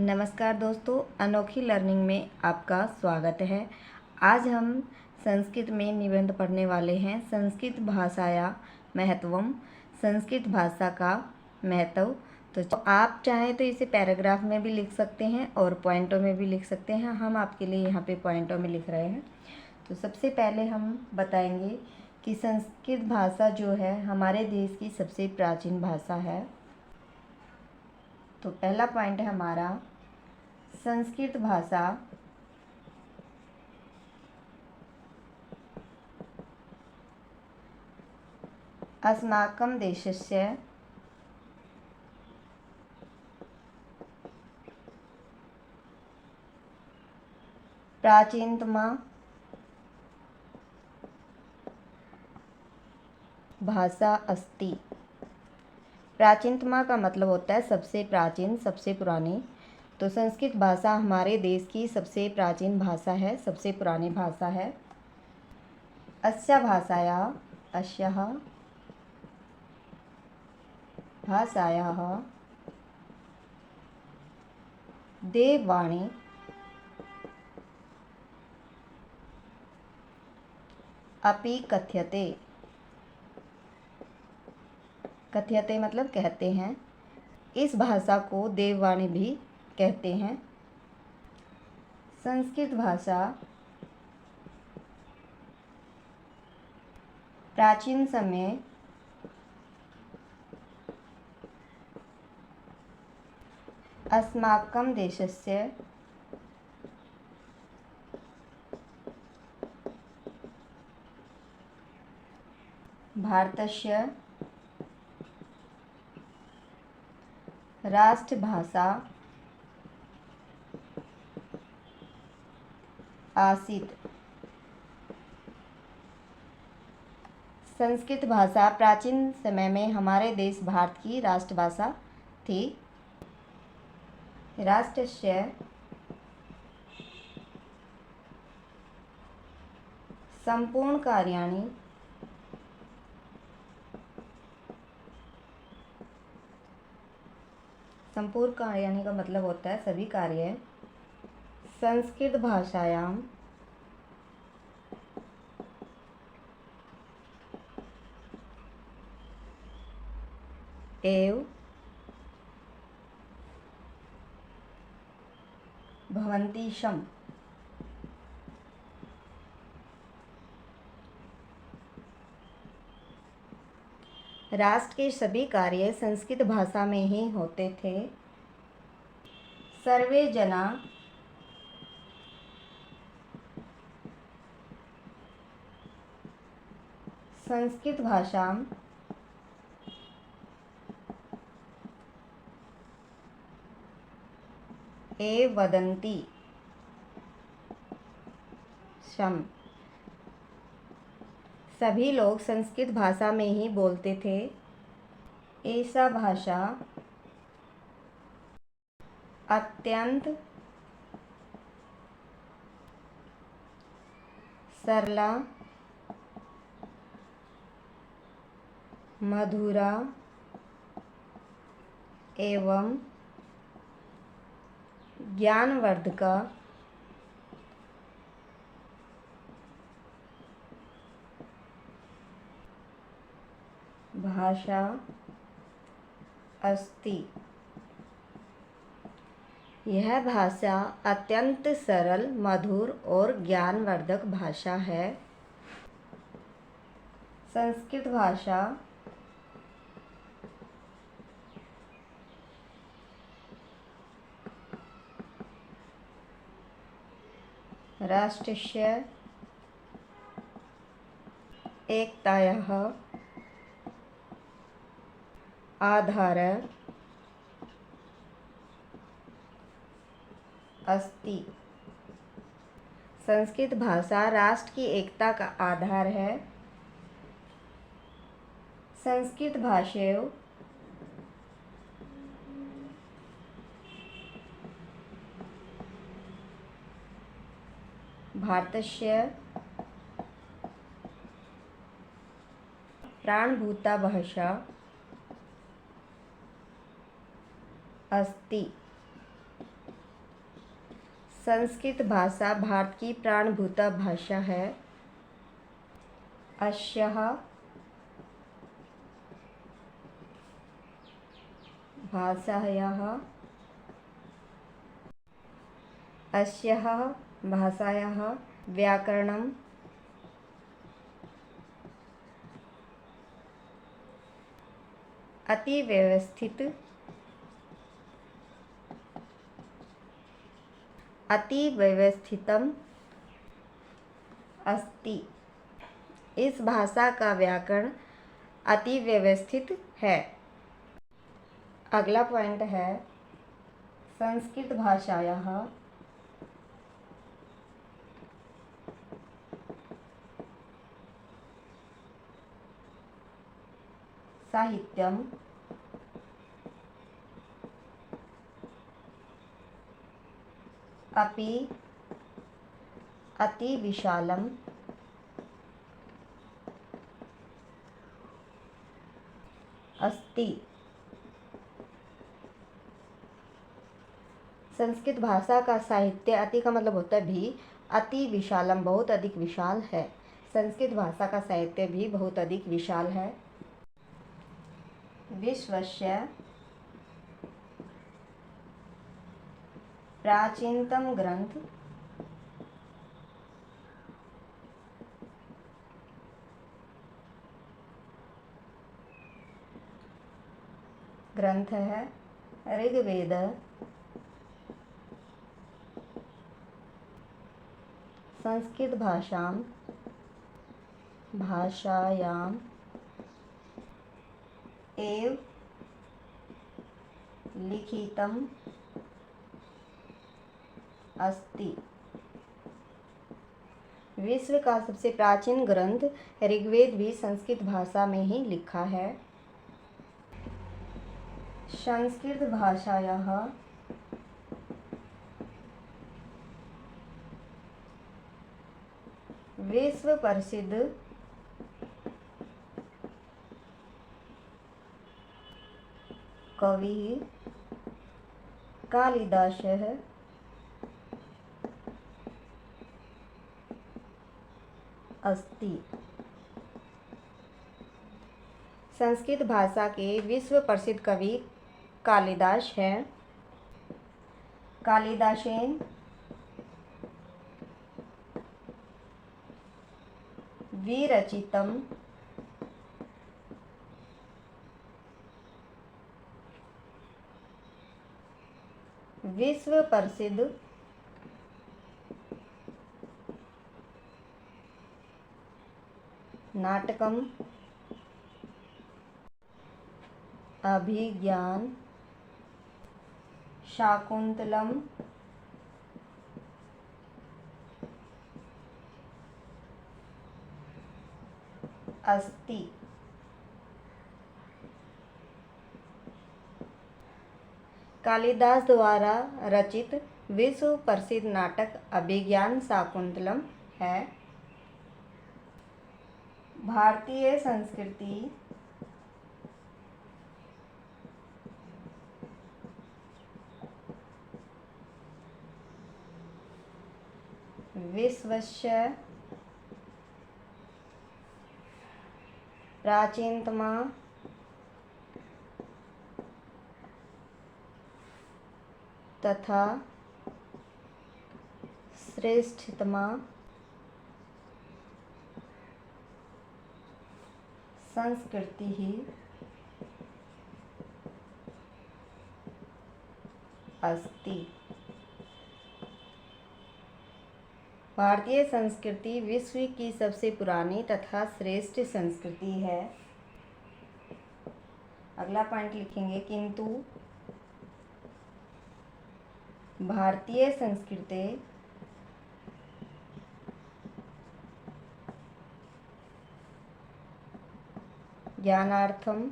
नमस्कार दोस्तों, अनोखी लर्निंग में आपका स्वागत है। आज हम संस्कृत में निबंध पढ़ने वाले हैं। संस्कृत भाषाया महत्वम, संस्कृत भाषा का महत्व। तो आप चाहें तो इसे पैराग्राफ में भी लिख सकते हैं और पॉइंटों में भी लिख सकते हैं। हम आपके लिए यहाँ पे पॉइंटों में लिख रहे हैं। तो सबसे पहले हम बताएंगे कि संस्कृत भाषा जो है हमारे देश की सबसे प्राचीन भाषा है। तो पहला पॉइंट है हमारा, संस्कृत भाषा अस्माकं देशस्य प्राचीनतमा भाषा अस्ति। प्राचीनतमा का मतलब होता है सबसे प्राचीन, सबसे पुरानी। तो संस्कृत भाषा हमारे देश की सबसे प्राचीन भाषा है, सबसे पुरानी भाषा है। अस्या अस्याः भाषायाः देववाणी अपि कथ्यते। कथ्यते मतलब कहते हैं। इस भाषा को देववाणी भी कहते हैं। संस्कृत भाषा प्राचीन समय अस्माकं देशस्य भारतस्य राष्ट्रभाषा आसीत्। संस्कृत भाषा प्राचीन समय में हमारे देश भारत की राष्ट्रभाषा थी। राष्ट्रस्य संपूर्ण कार्याणि संपूर्ण कार्याणि का मतलब होता है सभी कार्य संस्कृत भाषायां एव भवन्ति स्म। राष्ट्र के सभी कार्य संस्कृत भाषा में ही होते थे। सर्वे जना संस्कृत भाषां एव वदन्ति स्म। सभी लोग संस्कृत भाषा में ही बोलते थे। ऐसा भाषा अत्यंत सरला, मधुरा एवं ज्ञानवर्धका भाषा अस्ति। यह भाषा अत्यंत सरल, मधुर और ज्ञानवर्धक भाषा है। संस्कृत भाषा राष्ट्रस्य एकतायाः आधारः अस्ति। संस्कृत भाषा राष्ट्र की एकता का आधार है। संस्कृत भाषायां भारतस्य प्राणभूता भाषा अस्ति। संस्कृत भाषा भारत की प्राणभूत भाषा है। अस्याः भाषायाः व्याकरणम् अतिव्यवस्थितम् अस्ति। इस भाषा का व्याकरण अति व्यवस्थित है। अगला पॉइंट है संस्कृत भाषायाः साहित्यम् अपि अति विशालम् अस्ति। संस्कृत भाषा का साहित्य, अति का मतलब होता है भी, अति विशालम बहुत अधिक विशाल है। संस्कृत भाषा का साहित्य भी बहुत अधिक विशाल है। विश्वस्य प्राचीनतम ग्रंथ है ऋग्वेद। संस्कृत भाषायाम् एव लिखितम् अस्ति। विश्व का सबसे प्राचीन ग्रंथ ऋग्वेद भी संस्कृत भाषा में ही लिखा है। संस्कृत भाषायाः विश्व प्रसिद्ध कवि कालिदासः अस्ति। संस्कृत भाषा के विश्व प्रसिद्ध कवि कालिदास हैं। कालिदासेन विरचितम् विश्व प्रसिद्ध नाटकम अभिज्ञान शाकुंतलम अस्ति। कालिदास द्वारा रचित विश्व प्रसिद्ध नाटक अभिज्ञान शाकुंतलम है। भारतीय संस्कृति विश्वस्य प्राचीनतमा तथा श्रेष्ठतमा संस्कृति ही अस्ति। भारतीय संस्कृति विश्व की सबसे पुरानी तथा श्रेष्ठ संस्कृति है। अगला पॉइंट लिखेंगे, किंतु भारतीय संस्कृति ज्ञानार्थम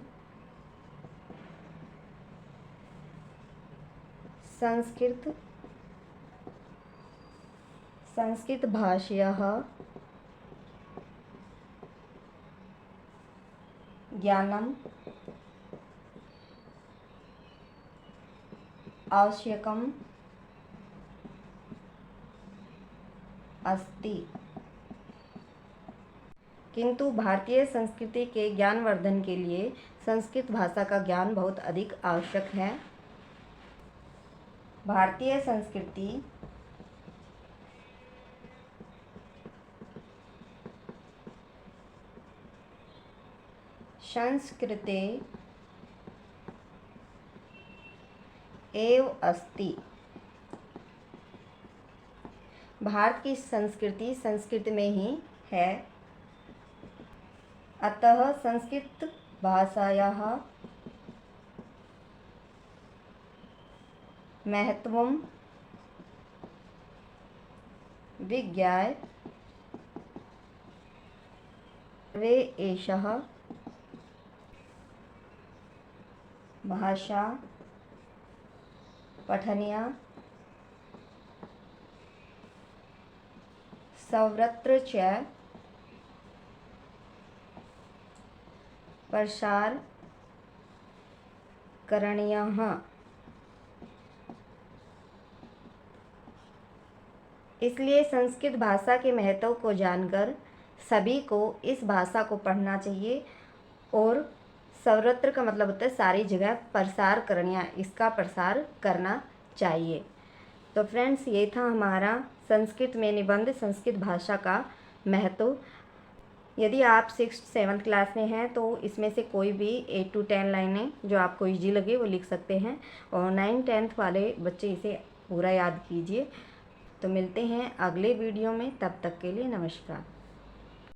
संस्कृत भाषायाः ज्ञानम् आवश्यकम् अस्ति। किंतु भारतीय संस्कृति के ज्ञानवर्धन के लिए संस्कृत भाषा का ज्ञान बहुत अधिक आवश्यक है। भारतीय संस्कृति संस्कृते एव अस्ति। भारत की संस्कृति संस्कृत में ही है। अतः संस्कृत भाषायाः महत्वं विज्ञाय सर्वे एषः भाषा पठनीया सर्वत्र च प्रसार करणीयः। इसलिए संस्कृत भाषा के महत्व को जानकर सभी को इस भाषा को पढ़ना चाहिए और सर्वत्र का मतलब होता है सारी जगह प्रसार करणीय, इसका प्रसार करना चाहिए। तो फ्रेंड्स, ये था हमारा संस्कृत में निबंध संस्कृत भाषा का महत्व। यदि आप 6th-7th क्लास में हैं तो इसमें से कोई भी 8 to 10 लाइनें जो आपको ईजी लगे वो लिख सकते हैं, और 9th-10th वाले बच्चे इसे पूरा याद कीजिए। तो मिलते हैं अगले वीडियो में, तब तक के लिए नमस्कार।